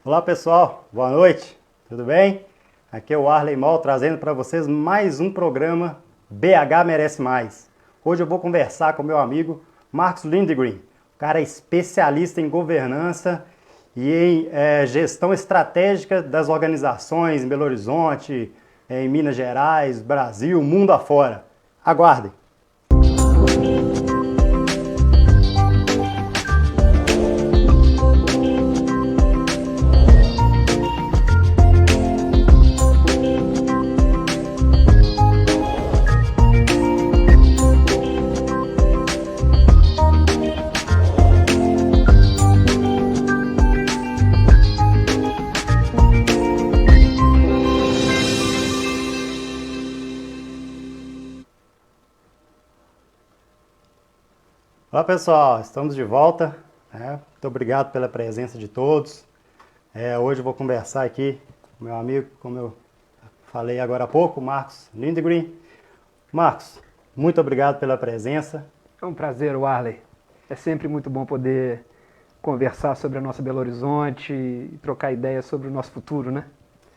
Olá pessoal, boa noite, tudo bem? Aqui é o Arley Mol trazendo para vocês mais um programa BH Merece Mais. Hoje eu vou conversar com meu amigo Marcos Lindgren, um cara especialista em governança e em gestão estratégica das organizações em Belo Horizonte, em Minas Gerais, Brasil, mundo afora. Aguardem! Olá pessoal, estamos de volta. Muito obrigado pela presença de todos. Hoje eu vou conversar aqui com meu amigo, como eu falei agora há pouco, Marcos Lindgren. Marcos, muito obrigado pela presença. É um prazer, Arley. É sempre muito bom poder conversar sobre a nossa Belo Horizonte e trocar ideias sobre o nosso futuro, né?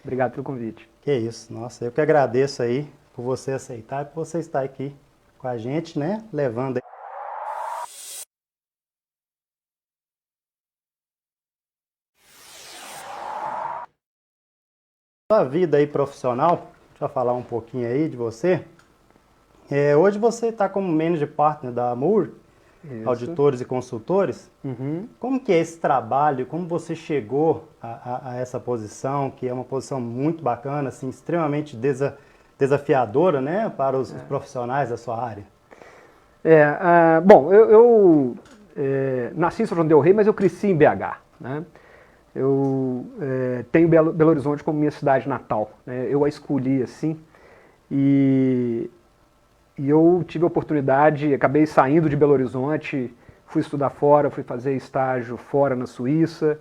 Obrigado pelo convite. Que isso, nossa, eu que agradeço aí por você aceitar e por você estar aqui com a gente, né? Levando aí sua vida aí profissional. Deixa eu falar um pouquinho aí de você. Hoje você está como Managing Partner da Moore, Auditores e Consultores. Como que é esse trabalho? Como você chegou a essa posição, que é uma posição muito bacana, assim, extremamente desafiadora, né, para os profissionais da sua área? Bom, eu nasci em São João del Rei, mas eu cresci em BH, né? Eu tenho Belo Horizonte como minha cidade natal, né? Eu a escolhi assim e eu tive a oportunidade, acabei saindo de Belo Horizonte, fui estudar fora, fui fazer estágio fora na Suíça.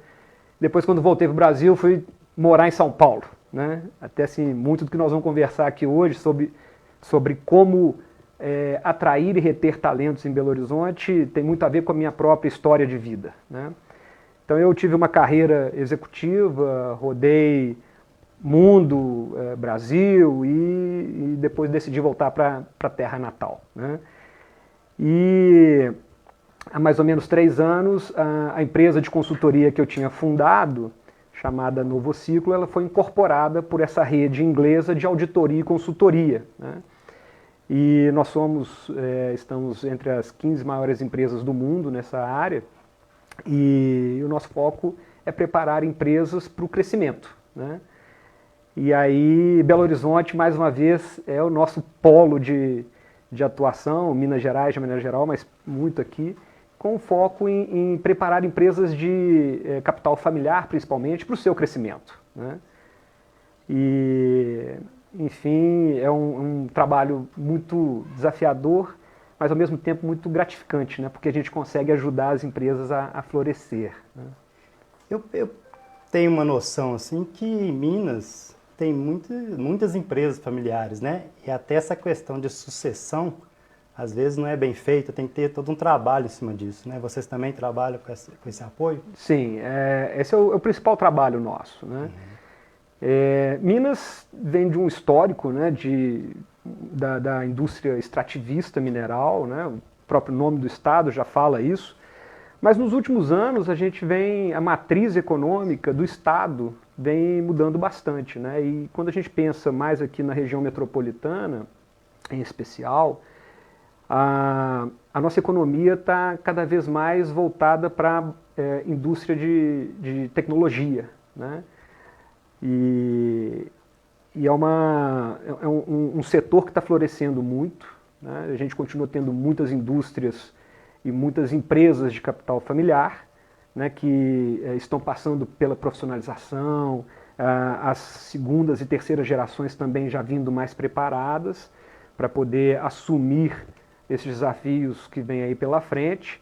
Depois, quando voltei para o Brasil, fui morar em São Paulo, né? Até assim, muito do que nós vamos conversar aqui hoje sobre como atrair e reter talentos em Belo Horizonte tem muito a ver com a minha própria história de vida, né? Então eu tive uma carreira executiva, rodei mundo, Brasil e depois decidi voltar para a terra natal, né? E há mais ou menos 3 anos a empresa de consultoria que eu tinha fundado, chamada Novo Ciclo, ela foi incorporada por essa rede inglesa de auditoria e consultoria, né? E nós estamos entre as 15 maiores empresas do mundo nessa área. E o nosso foco é preparar empresas para o crescimento, né? E aí, Belo Horizonte, mais uma vez, é o nosso polo de atuação, Minas Gerais, de maneira geral, mas muito aqui, com foco em preparar empresas de capital familiar, principalmente, para o seu crescimento, né? E, enfim, é um trabalho muito desafiador, mas ao mesmo tempo muito gratificante, né? Porque a gente consegue ajudar as empresas a florescer, né? Eu tenho uma noção assim que em Minas tem muitas empresas familiares, né? E até essa questão de sucessão, às vezes não é bem feita, tem que ter todo um trabalho em cima disso, né? Vocês também trabalham com esse apoio? Sim, esse é o principal trabalho nosso, né? Minas vem de um histórico, né, da indústria extrativista mineral, né? O próprio nome do estado já fala isso. Mas nos últimos anos a matriz econômica do estado vem mudando bastante, né? E quando a gente pensa mais aqui na região metropolitana, em especial, a nossa economia está cada vez mais voltada para a indústria de tecnologia, né? E é um setor que está florescendo muito, né? A gente continua tendo muitas indústrias e muitas empresas de capital familiar, né, que estão passando pela profissionalização, as segundas e terceiras gerações também já vindo mais preparadas para poder assumir esses desafios que vêm aí pela frente.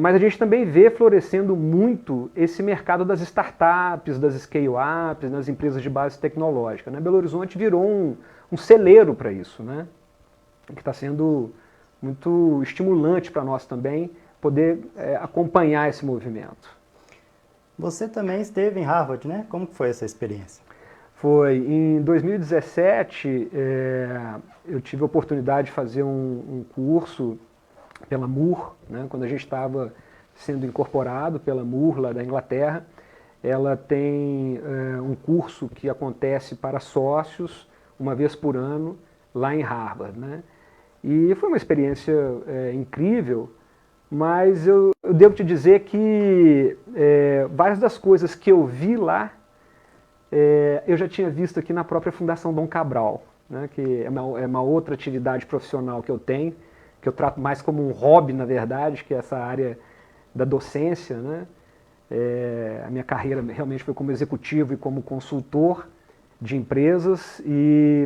Mas a gente também vê florescendo muito esse mercado das startups, das scale-ups, das empresas de base tecnológica, né? Belo Horizonte virou um celeiro para isso, né? Que está sendo muito estimulante para nós também poder acompanhar esse movimento. Você também esteve em Harvard, né? Como que foi essa experiência? Foi em 2017, eu tive a oportunidade de fazer um curso pela Moore, né, quando a gente estava sendo incorporado pela Moore, lá da Inglaterra. Ela tem um curso que acontece para sócios uma vez por ano lá em Harvard, né? E foi uma experiência incrível, mas eu devo te dizer que várias das coisas que eu vi lá, eu já tinha visto aqui na própria Fundação Dom Cabral, né, que é uma outra atividade profissional que eu tenho, que eu trato mais como um hobby, na verdade, que é essa área da docência, né? A minha carreira realmente foi como executivo e como consultor de empresas,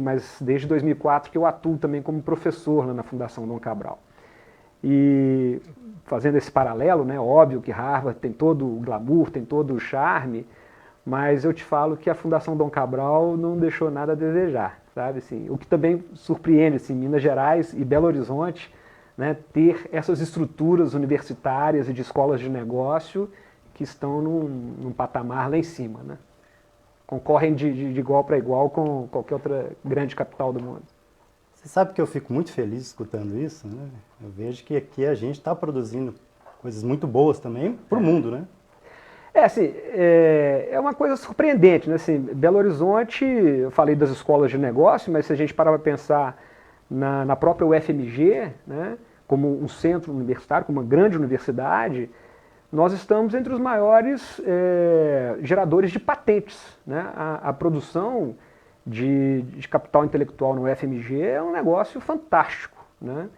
mas desde 2004 que eu atuo também como professor lá na Fundação Dom Cabral. E fazendo esse paralelo, né, óbvio que Harvard tem todo o glamour, tem todo o charme, mas eu te falo que a Fundação Dom Cabral não deixou nada a desejar, sabe? Assim, o que também surpreende, assim, Minas Gerais e Belo Horizonte, né, ter essas estruturas universitárias e de escolas de negócio que estão num patamar lá em cima, né? Concorrem de igual para igual com qualquer outra grande capital do mundo. Você sabe que eu fico muito feliz escutando isso, né? Eu vejo que aqui a gente está produzindo coisas muito boas também para o mundo, né? Assim, é uma coisa surpreendente, né? Assim, Belo Horizonte, eu falei das escolas de negócio, mas se a gente parar para pensar na própria UFMG, né, como um centro universitário, como uma grande universidade, nós estamos entre os maiores geradores de patentes, né? A produção de capital intelectual no UFMG é um negócio fantástico, né?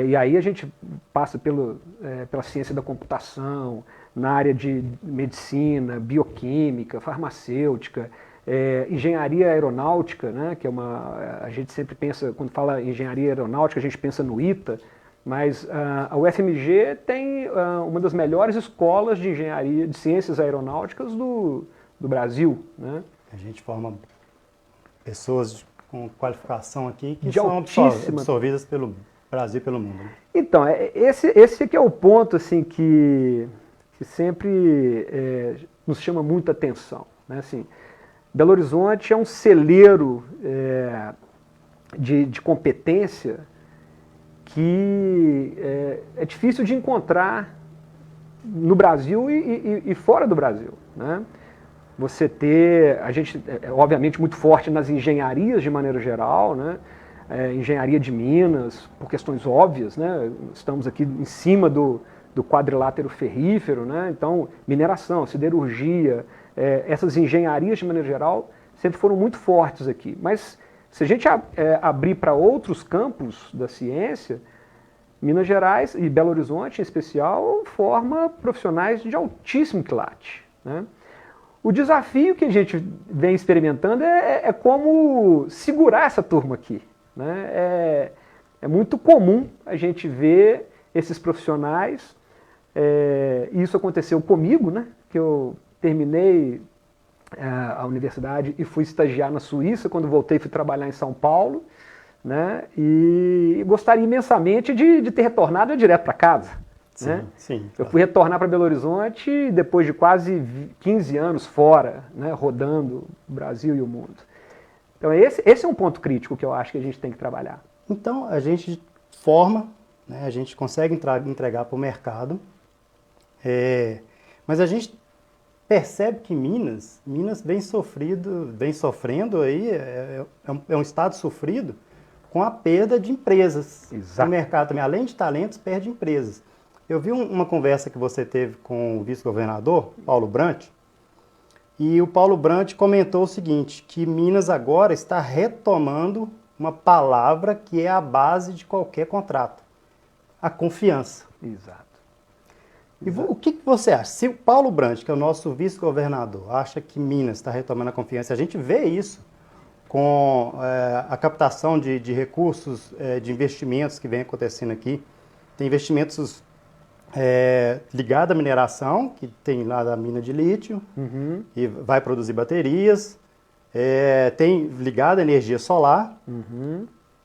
E aí a gente passa pela ciência da computação, na área de medicina, bioquímica, farmacêutica, engenharia aeronáutica, né, que a gente sempre pensa, quando fala engenharia aeronáutica, a gente pensa no ITA, mas a UFMG tem uma das melhores escolas de engenharia, de ciências aeronáuticas do Brasil, né? A gente forma pessoas com qualificação aqui que De são altíssima... absorvidas pelo Brasil e pelo mundo, né? Então, esse aqui é o ponto assim, que sempre nos chama muita atenção, né? Assim, Belo Horizonte é um celeiro de competência que é difícil de encontrar no Brasil e fora do Brasil, né? A gente é obviamente muito forte nas engenharias de maneira geral, né? Engenharia de Minas, por questões óbvias, né? Estamos aqui em cima do quadrilátero ferrífero, né? Então, mineração, siderurgia, essas engenharias de maneira geral sempre foram muito fortes aqui. Mas se a gente abrir para outros campos da ciência, Minas Gerais e Belo Horizonte, em especial, forma profissionais de altíssimo quilate, né? O desafio que a gente vem experimentando é como segurar essa turma aqui, né? É muito comum a gente ver esses profissionais, e isso aconteceu comigo, né? Que eu terminei a universidade e fui estagiar na Suíça. Quando voltei, fui trabalhar em São Paulo, né? E gostaria imensamente de ter retornado direto para casa. Sim, né? sim. Eu Claro. fui retornar para Belo Horizonte depois de quase 15 anos fora, né? Rodando o Brasil e o mundo. Então esse é um ponto crítico que eu acho que a gente tem que trabalhar. Então, a gente forma, né? A gente consegue entregar para o mercado, mas a gente percebe que Minas vem sofrendo aí, é um estado sofrido com a perda de empresas. Exato. O mercado também, além de talentos, perde empresas. Eu vi uma conversa que você teve com o vice-governador, Paulo Brandt, e o Paulo Brandt comentou o seguinte, que Minas agora está retomando uma palavra que é a base de qualquer contrato, a confiança. Exato. E o que você acha? Se o Paulo Brandt, que é o nosso vice-governador, acha que Minas está retomando a confiança, a gente vê isso com a captação de recursos, de investimentos que vem acontecendo aqui. Tem investimentos ligados à mineração, que tem lá da mina de lítio, e vai produzir baterias. Tem ligado à energia solar.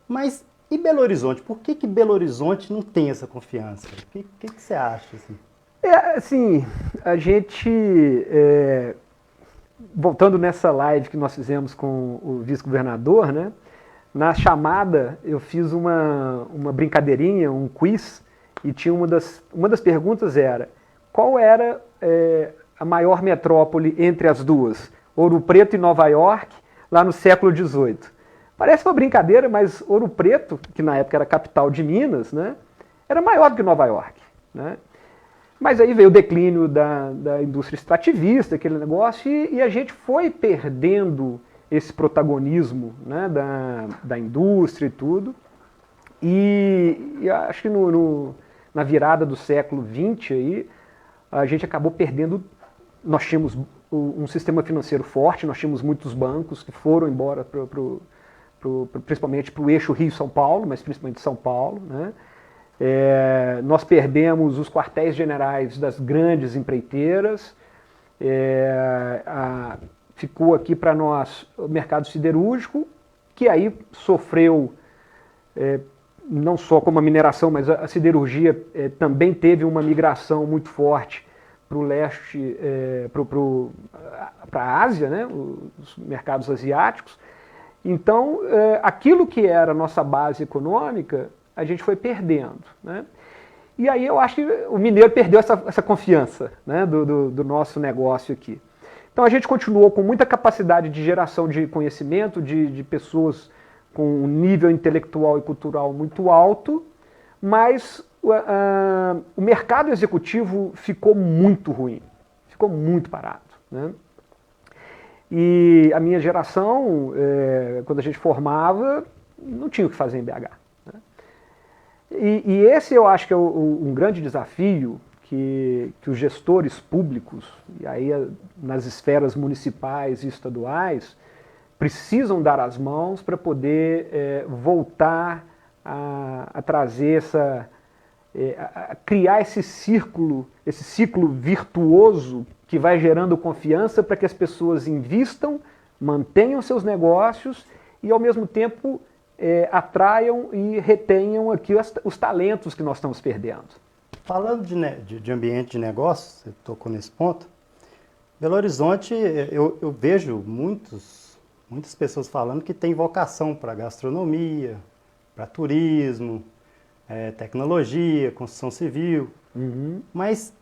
Mas e Belo Horizonte? Por que Belo Horizonte não tem essa confiança? O que você acha? Assim? Assim, a gente, voltando nessa live que nós fizemos com o vice-governador, né? Na chamada eu fiz uma brincadeirinha, um quiz, e tinha uma das perguntas era, qual era a maior metrópole entre as duas? Ouro Preto e Nova York, lá no século XVIII. Parece uma brincadeira, mas Ouro Preto, que na época era capital de Minas, né, era maior do que Nova York, né? Mas aí veio o declínio da indústria extrativista, aquele negócio, e a gente foi perdendo esse protagonismo, né, da indústria e tudo. E acho que na virada do século XX, aí, a gente acabou perdendo. Nós tínhamos um sistema financeiro forte, nós tínhamos muitos bancos que foram embora, principalmente para o eixo Rio-São Paulo, mas principalmente São Paulo, né? Nós perdemos os quartéis generais das grandes empreiteiras, ficou aqui para nós o mercado siderúrgico, que aí sofreu, não só como a mineração, mas a siderurgia também teve uma migração muito forte para o leste, para a Ásia, né, os mercados asiáticos. Então, aquilo que era a nossa base econômica, a gente foi perdendo, né? E aí eu acho que o mineiro perdeu essa confiança, né, do nosso negócio aqui. Então a gente continuou com muita capacidade de geração de conhecimento, de pessoas com um nível intelectual e cultural muito alto, mas o mercado executivo ficou muito ruim, ficou muito parado, né? E a minha geração, quando a gente formava, não tinha o que fazer em BH. E esse eu acho que é um grande desafio que os gestores públicos, e aí nas esferas municipais e estaduais, precisam dar as mãos para poder voltar a trazer a criar esse ciclo virtuoso que vai gerando confiança para que as pessoas invistam, mantenham seus negócios e ao mesmo tempo atraiam e retenham aqui os talentos que nós estamos perdendo. Falando de ambiente de negócio, você tocou nesse ponto, Belo Horizonte, eu vejo muitas pessoas falando que tem vocação para gastronomia, para turismo, tecnologia, construção civil, mas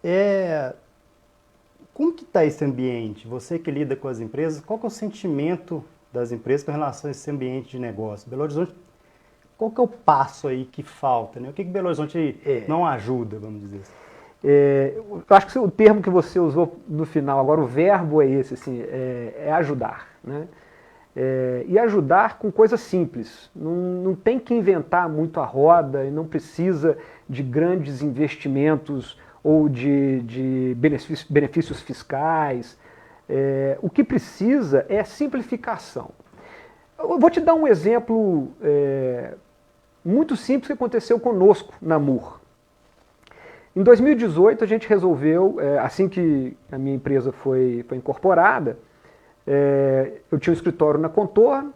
como que está esse ambiente? Você que lida com as empresas, qual que é o sentimento das empresas com relação a esse ambiente de negócio? Belo Horizonte, qual que é o passo aí que falta, né? O que Belo Horizonte não ajuda, vamos dizer assim? Eu acho que o termo que você usou no final, agora o verbo é esse, assim, é ajudar, né? E ajudar com coisas simples. Não tem que inventar muito a roda e não precisa de grandes investimentos ou de benefícios fiscais. O que precisa é simplificação. Eu vou te dar um exemplo muito simples que aconteceu conosco na MUR. Em 2018 a gente resolveu, assim que a minha empresa foi incorporada, eu tinha um escritório na Contorno,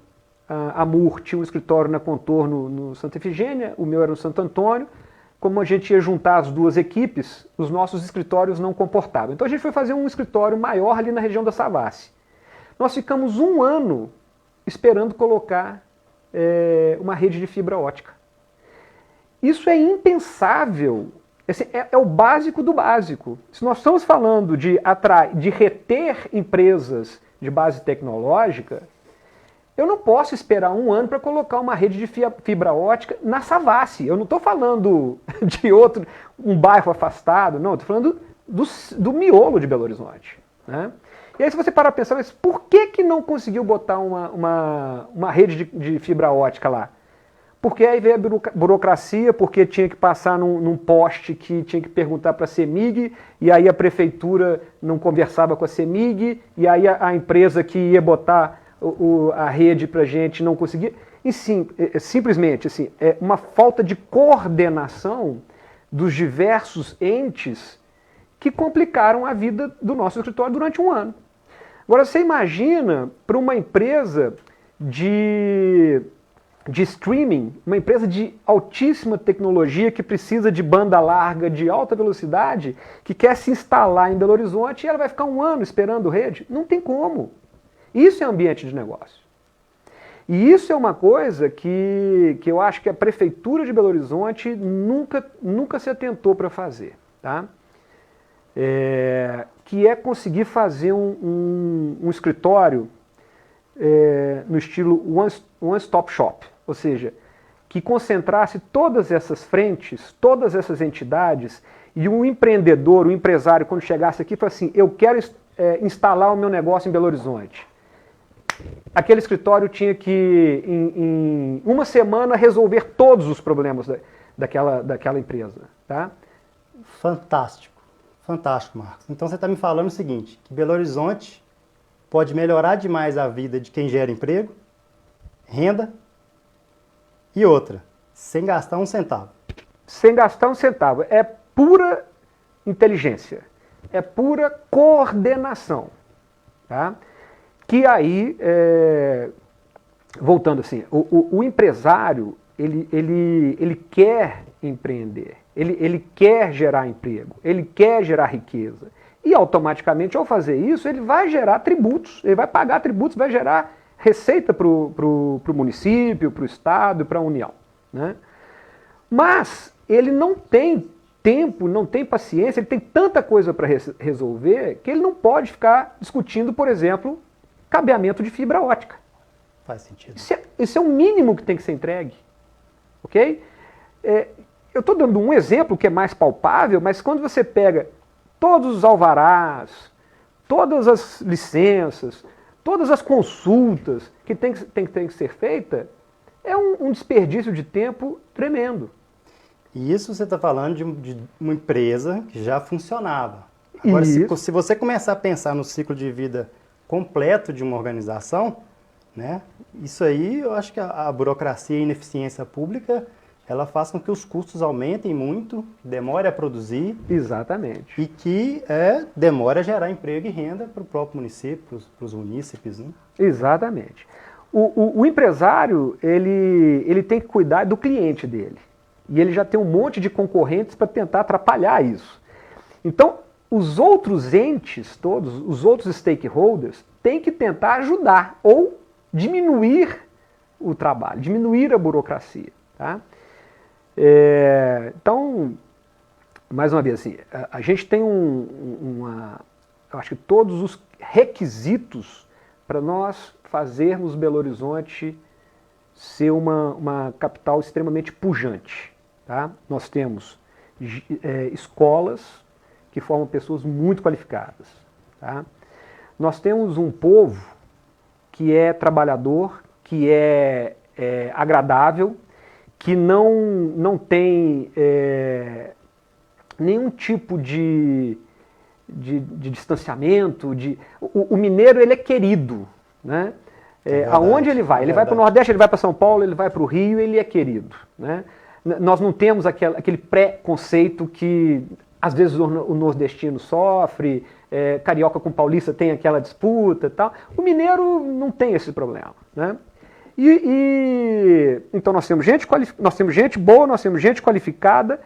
a MUR tinha um escritório na Contorno no Santa Efigênia, o meu era no Santo Antônio. Como a gente ia juntar as duas equipes, os nossos escritórios não comportavam. Então a gente foi fazer um escritório maior ali na região da Savassi. Nós ficamos 1 ano esperando colocar uma rede de fibra ótica. Isso é impensável. Esse é o básico do básico. Se nós estamos falando de reter empresas de base tecnológica, eu não posso esperar 1 ano para colocar uma rede de fibra ótica na Savassi. Eu não estou falando de um bairro afastado, não. Estou falando do miolo de Belo Horizonte, né? E aí se você parar para pensar, mas por que não conseguiu botar uma rede de fibra ótica lá? Porque aí veio a burocracia, porque tinha que passar num poste que tinha que perguntar para a CEMIG, e aí a prefeitura não conversava com a CEMIG, e aí a empresa que ia botar a rede para a gente não conseguia. E sim, simplesmente assim, é uma falta de coordenação dos diversos entes que complicaram a vida do nosso escritório durante 1 ano. Agora você imagina para uma empresa de de streaming, uma empresa de altíssima tecnologia que precisa de banda larga, de alta velocidade, que quer se instalar em Belo Horizonte e ela vai ficar um ano esperando rede? Não tem como. Isso é ambiente de negócio. E isso é uma coisa que eu acho que a Prefeitura de Belo Horizonte nunca se atentou para fazer. Tá? Que é conseguir fazer um escritório no estilo one-stop shop, ou seja, que concentrasse todas essas frentes, todas essas entidades, e um empreendedor, um empresário, quando chegasse aqui, falasse assim, eu quero instalar o meu negócio em Belo Horizonte. Aquele escritório tinha que, em uma semana, resolver todos os problemas daquela empresa. Tá? Fantástico, fantástico, Marcos. Então você está me falando o seguinte, que Belo Horizonte pode melhorar demais a vida de quem gera emprego, renda e outra, sem gastar um centavo. Sem gastar um centavo. É pura inteligência, é pura coordenação. Tá? Que aí, voltando assim, o empresário, ele quer empreender, ele quer gerar emprego, ele quer gerar riqueza. E automaticamente, ao fazer isso, ele vai gerar tributos, ele vai pagar tributos, vai gerar receita para o município, para o estado, para a União. Né? Mas ele não tem tempo, não tem paciência, ele tem tanta coisa para resolver que ele não pode ficar discutindo, por exemplo, cabeamento de fibra ótica. Faz sentido. Isso é o mínimo que tem que ser entregue. Ok? Eu estou dando um exemplo que é mais palpável, mas quando você pega todos os alvarás, todas as licenças, todas as consultas que tem que ser feita, é um desperdício de tempo tremendo. E isso você está falando de uma empresa que já funcionava. Agora, se você começar a pensar no ciclo de vida completo de uma organização, né, isso aí eu acho que a burocracia e a ineficiência pública, ela faz com que os custos aumentem muito, demore a produzir. Exatamente. E que demore a gerar emprego e renda para o próprio município, para os munícipes. Né? Exatamente. O empresário, ele tem que cuidar do cliente dele. E ele já tem um monte de concorrentes para tentar atrapalhar isso. Então, os outros entes todos, os outros stakeholders, têm que tentar ajudar ou diminuir o trabalho, diminuir a burocracia. Tá? Então, mais uma vez, assim, a gente tem eu acho que todos os requisitos para nós fazermos Belo Horizonte ser uma capital extremamente pujante. Tá? Nós temos escolas que formam pessoas muito qualificadas. Tá? Nós temos um povo que é trabalhador, que é agradável, que não tem nenhum tipo de distanciamento. O mineiro ele é querido. Né? Aonde ele vai? Ele vai para o Nordeste, ele vai para São Paulo, ele vai para o Rio, ele é querido. Né? Nós não temos aquele pré-conceito que às vezes o nordestino sofre, carioca com paulista tem aquela disputa e tal. O mineiro não tem esse problema. Né? Então nós temos gente boa, nós temos gente qualificada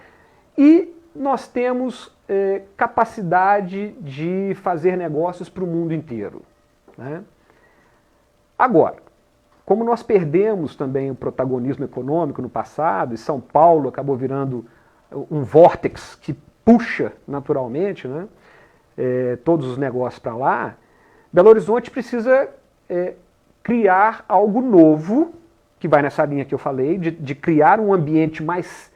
e nós temos capacidade de fazer negócios para o mundo inteiro. Né? Agora, como nós perdemos também o protagonismo econômico no passado, e São Paulo acabou virando um vórtex que puxa naturalmente, né, todos os negócios para lá, Belo Horizonte precisa criar algo novo, que vai nessa linha que eu falei, de criar um ambiente mais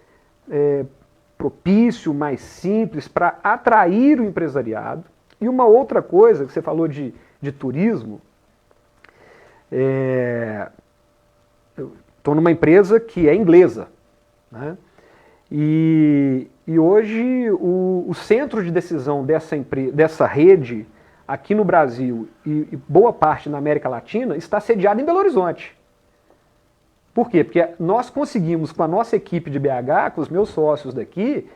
propício, mais simples, para atrair o empresariado. E uma outra coisa, que você falou de turismo, eu estou numa empresa que é inglesa, né? E hoje o centro de decisão dessa rede aqui no Brasil e boa parte na América Latina está sediado em Belo Horizonte. Por quê? Porque nós conseguimos, com a nossa equipe de BH, com os meus sócios daqui,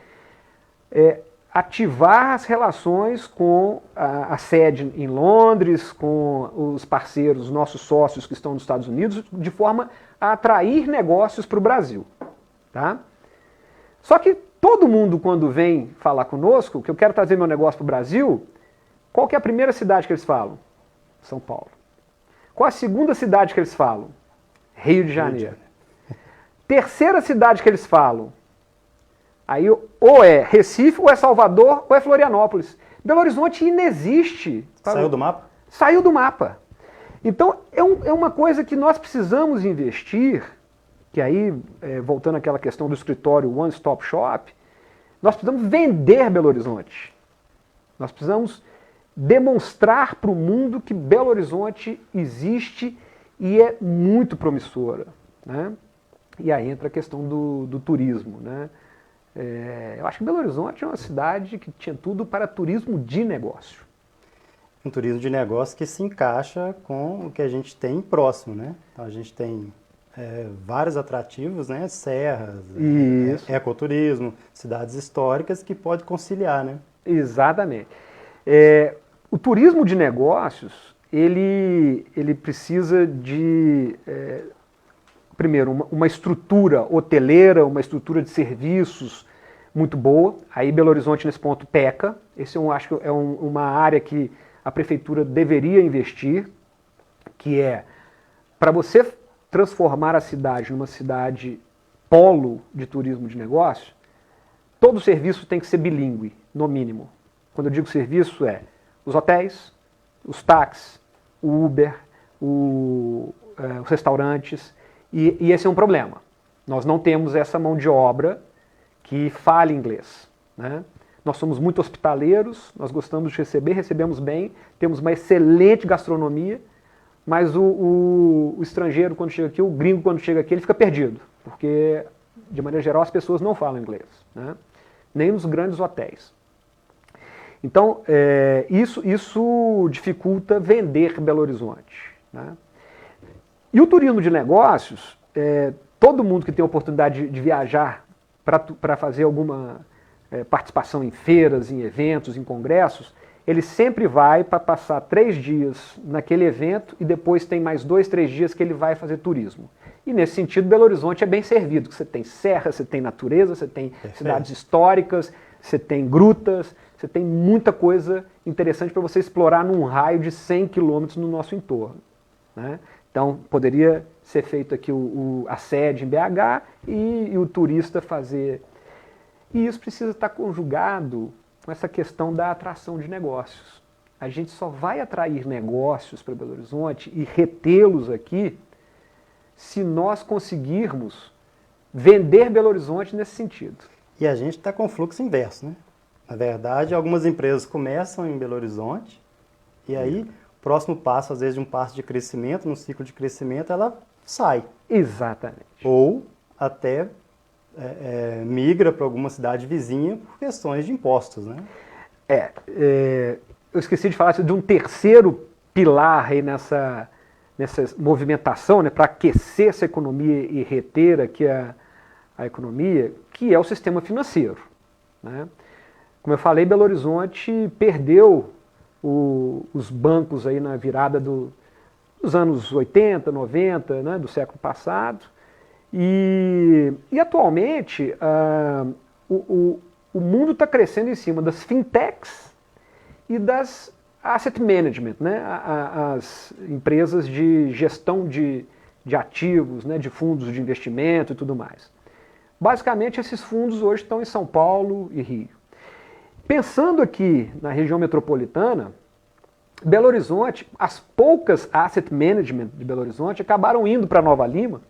ativar as relações com a sede em Londres, com os parceiros, nossos sócios que estão nos Estados Unidos, de forma a atrair negócios para o Brasil. Tá? Só que todo mundo, quando vem falar conosco, que eu quero trazer meu negócio para o Brasil, qual que é a primeira cidade que eles falam? São Paulo. Qual a segunda cidade que eles falam? Rio de Janeiro. Terceira cidade que eles falam? Aí ou é Recife, ou é Salvador, ou é Florianópolis. Belo Horizonte inexiste. Saiu do mapa? Saiu do mapa. Então, é uma coisa que nós precisamos investir, que aí, voltando àquela questão do escritório One Stop Shop, nós precisamos vender Belo Horizonte. Nós precisamos demonstrar para o mundo que Belo Horizonte existe e é muito promissora. Né? E aí entra a questão do turismo. Né? Eu acho que Belo Horizonte é uma cidade que tinha tudo para turismo de negócio. Um turismo de negócio que se encaixa com o que a gente tem próximo, né? Então a gente tem vários atrativos, né? Serras, ecoturismo, cidades históricas que pode conciliar, né? Exatamente. O turismo de negócios, ele precisa de... primeiro, uma estrutura hoteleira, uma estrutura de serviços muito boa. Aí Belo Horizonte nesse ponto peca. Esse eu acho que é uma área que a prefeitura deveria investir, que é para você transformar a cidade numa cidade polo de turismo de negócio, todo serviço tem que ser bilíngue, no mínimo. Quando eu digo serviço os hotéis, os táxis, o Uber, os restaurantes. E esse é um problema. Nós não temos essa mão de obra que fale inglês. Né? Nós somos muito hospitaleiros, nós gostamos de receber, recebemos bem, temos uma excelente gastronomia, mas o estrangeiro, quando chega aqui, o gringo, quando chega aqui, ele fica perdido, porque, de maneira geral, as pessoas não falam inglês, né? Nem nos grandes hotéis. Então, isso dificulta vender Belo Horizonte. Né? E o turismo de negócios, todo mundo que tem a oportunidade de viajar para fazer alguma participação em feiras, em eventos, em congressos, ele sempre vai para passar 3 dias naquele evento e depois tem mais 2, 3 dias que ele vai fazer turismo. E nesse sentido, Belo Horizonte é bem servido. Você tem serra, você tem natureza, você tem cidades históricas, você tem grutas, você tem muita coisa interessante para você explorar num raio de 100 quilômetros no nosso entorno. Né? Então, poderia ser feito aqui a sede em BH e o turista fazer. E isso precisa estar conjugado com essa questão da atração de negócios. A gente só vai atrair negócios para Belo Horizonte e retê-los aqui se nós conseguirmos vender Belo Horizonte nesse sentido. E a gente está com o fluxo inverso, né? Na verdade, algumas empresas começam em Belo Horizonte e aí, próximo passo, às vezes de um passo de crescimento, no ciclo de crescimento, ela sai. Exatamente. Ou até migra para alguma cidade vizinha por questões de impostos, né? Eu esqueci de falar de um terceiro pilar aí nessa movimentação, né, para aquecer essa economia e reter aqui a economia, que é o sistema financeiro. Né? Como eu falei, Belo Horizonte perdeu os bancos aí na virada dos anos 80, 90, né, do século passado. E atualmente o mundo está crescendo em cima das fintechs e das asset management, né, as empresas de gestão de ativos, né, de fundos de investimento e tudo mais. Basicamente, esses fundos hoje estão em São Paulo e Rio. Pensando aqui na região metropolitana, Belo Horizonte, as poucas asset management de Belo Horizonte acabaram indo para Nova Lima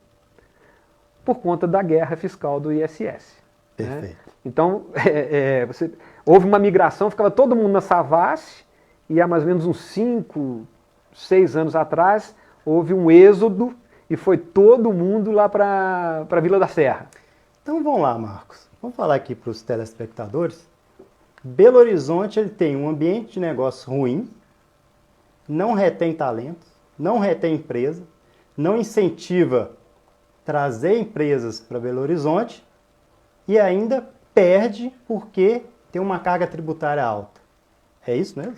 por conta da guerra fiscal do ISS. Perfeito. Né? Então, houve uma migração, ficava todo mundo na Savassi, e há mais ou menos uns 5, 6 anos atrás, houve um êxodo e foi todo mundo lá para a Vila da Serra. Então vamos lá, Marcos. Vamos falar aqui para os telespectadores. Belo Horizonte ele tem um ambiente de negócio ruim, não retém talentos, não retém empresa, não incentiva trazer empresas para Belo Horizonte e ainda perde porque tem uma carga tributária alta. É isso mesmo?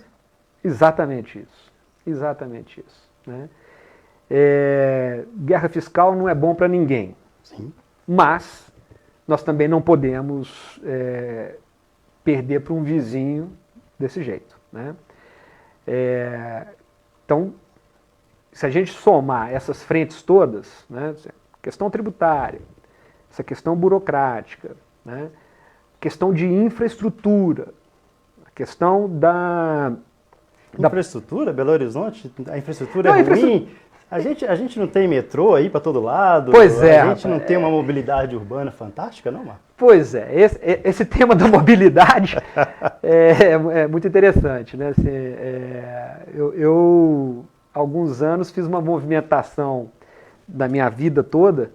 Exatamente isso. Exatamente isso. Né? Guerra fiscal não é bom para ninguém. Sim. Mas nós também não podemos perder para um vizinho desse jeito. Né? Então, se a gente somar essas frentes todas, né, questão tributária, essa questão burocrática, né, questão de infraestrutura, a questão da Infraestrutura, Belo Horizonte, a infraestrutura é ruim. A gente não tem metrô aí para todo lado. Pois é. A gente não tem uma mobilidade urbana fantástica, não, Marcos? Pois é. Esse tema da mobilidade é muito interessante, né? Assim, eu, há alguns anos, fiz uma movimentação da minha vida toda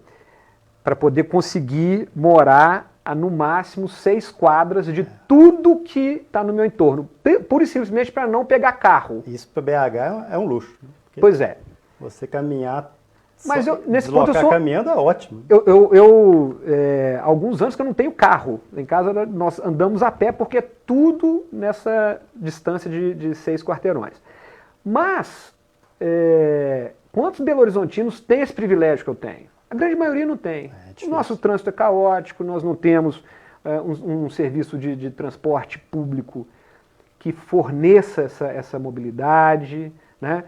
para poder conseguir morar a, no máximo, 6 quadras de tudo que está no meu entorno. Pura e simplesmente para não pegar carro. Isso para BH é um luxo. Pois é. Você caminhar, mas nesse ponto eu sou caminhando é ótimo. Alguns anos que eu não tenho carro. Em casa nós andamos a pé porque é tudo nessa distância de 6 quarteirões. Mas, quantos belo-horizontinos têm esse privilégio que eu tenho? A grande maioria não tem. O nosso trânsito é caótico, nós não temos um serviço de transporte público que forneça essa mobilidade, né?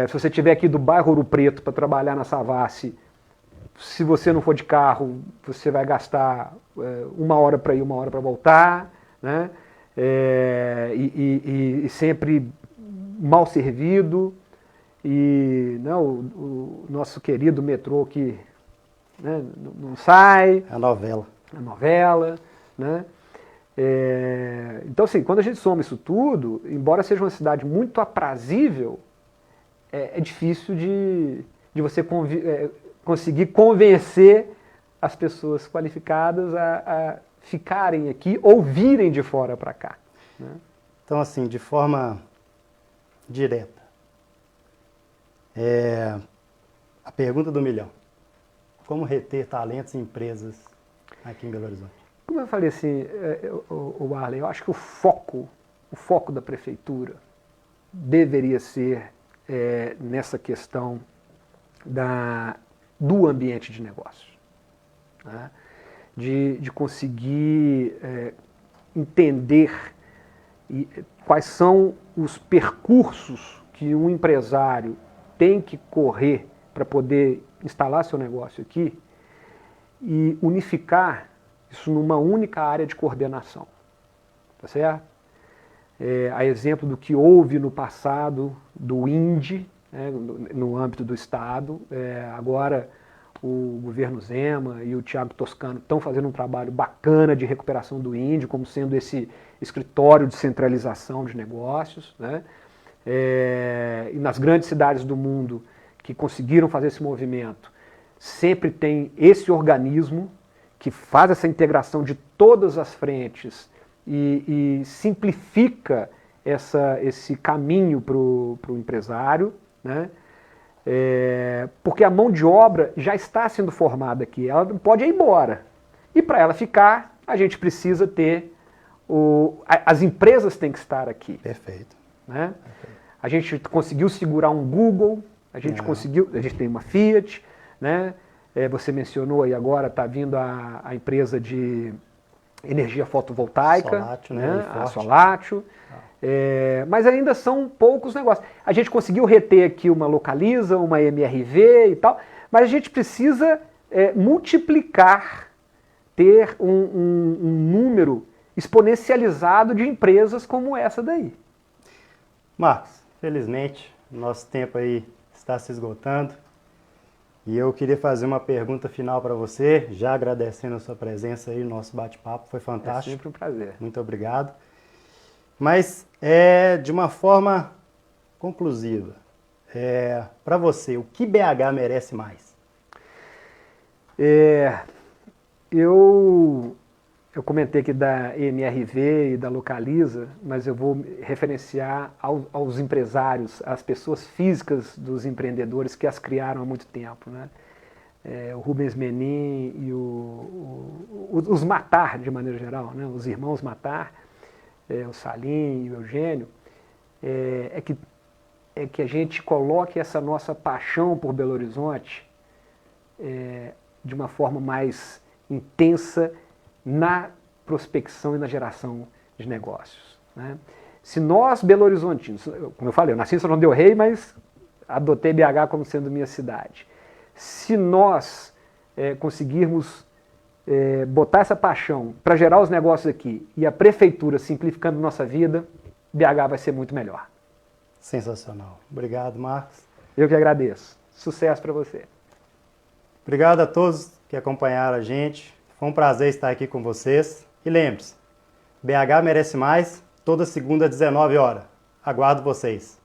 Se você estiver aqui do bairro Ouro Preto para trabalhar na Savassi, se você não for de carro, você vai gastar 1 hora para ir, 1 hora para voltar, né? E sempre mal servido. E não, o nosso querido metrô que, né, não sai. É a novela. A novela, né? Então, assim, quando a gente soma isso tudo, embora seja uma cidade muito aprazível, é difícil de você conseguir convencer as pessoas qualificadas a ficarem aqui ou virem de fora para cá. Né? Então, assim, de forma direta, a pergunta do milhão: como reter talentos e empresas aqui em Belo Horizonte? Como eu falei assim, o Arley, eu acho que o foco da prefeitura deveria ser nessa questão do ambiente de negócio. Né? De conseguir entender quais são os percursos que um empresário tem que correr para poder instalar seu negócio aqui e unificar isso numa única área de coordenação. Tá certo? A exemplo do que houve no passado do INDE, né, no âmbito do Estado. Agora o governo Zema e o Thiago Toscano estão fazendo um trabalho bacana de recuperação do INDE, como sendo esse escritório de centralização de negócios. Né? E nas grandes cidades do mundo que conseguiram fazer esse movimento, sempre tem esse organismo que faz essa integração de todas as frentes e simplifica esse caminho para o empresário, né? Porque a mão de obra já está sendo formada aqui, ela não pode ir embora. E para ela ficar, a gente precisa ter, as empresas têm que estar aqui. Perfeito. Né? A gente conseguiu segurar um Google, a gente tem uma Fiat, né? Você mencionou aí agora, está vindo a empresa de energia fotovoltaica, Solatio, né? A Solatio. Mas ainda são poucos negócios. A gente conseguiu reter aqui uma Localiza, uma MRV e tal, mas a gente precisa multiplicar, ter um número exponencializado de empresas como essa daí. Marcos, felizmente, nosso tempo aí está se esgotando. E eu queria fazer uma pergunta final para você, já agradecendo a sua presença aí no nosso bate-papo, foi fantástico. É sempre um prazer. Muito obrigado. Mas, de uma forma conclusiva, para você, o que BH merece mais? Eu comentei aqui da MRV e da Localiza, mas eu vou referenciar aos empresários, às pessoas físicas dos empreendedores que as criaram há muito tempo. Né? o Rubens Menin e os Matar, de maneira geral, né? Os irmãos Matar, o Salim e o Eugênio, é que a gente coloque essa nossa paixão por Belo Horizonte de uma forma mais intensa na prospecção e na geração de negócios, né? Se nós, Belo Horizontinos, como eu falei, eu nasci em São João del Rei, mas adotei BH como sendo minha cidade. Se nós conseguirmos botar essa paixão para gerar os negócios aqui e a prefeitura simplificando nossa vida, BH vai ser muito melhor. Sensacional. Obrigado, Marcos. Eu que agradeço. Sucesso para você. Obrigado a todos que acompanharam a gente. Foi um prazer estar aqui com vocês. E lembre-se, BH merece mais, toda segunda às 19 horas. Aguardo vocês.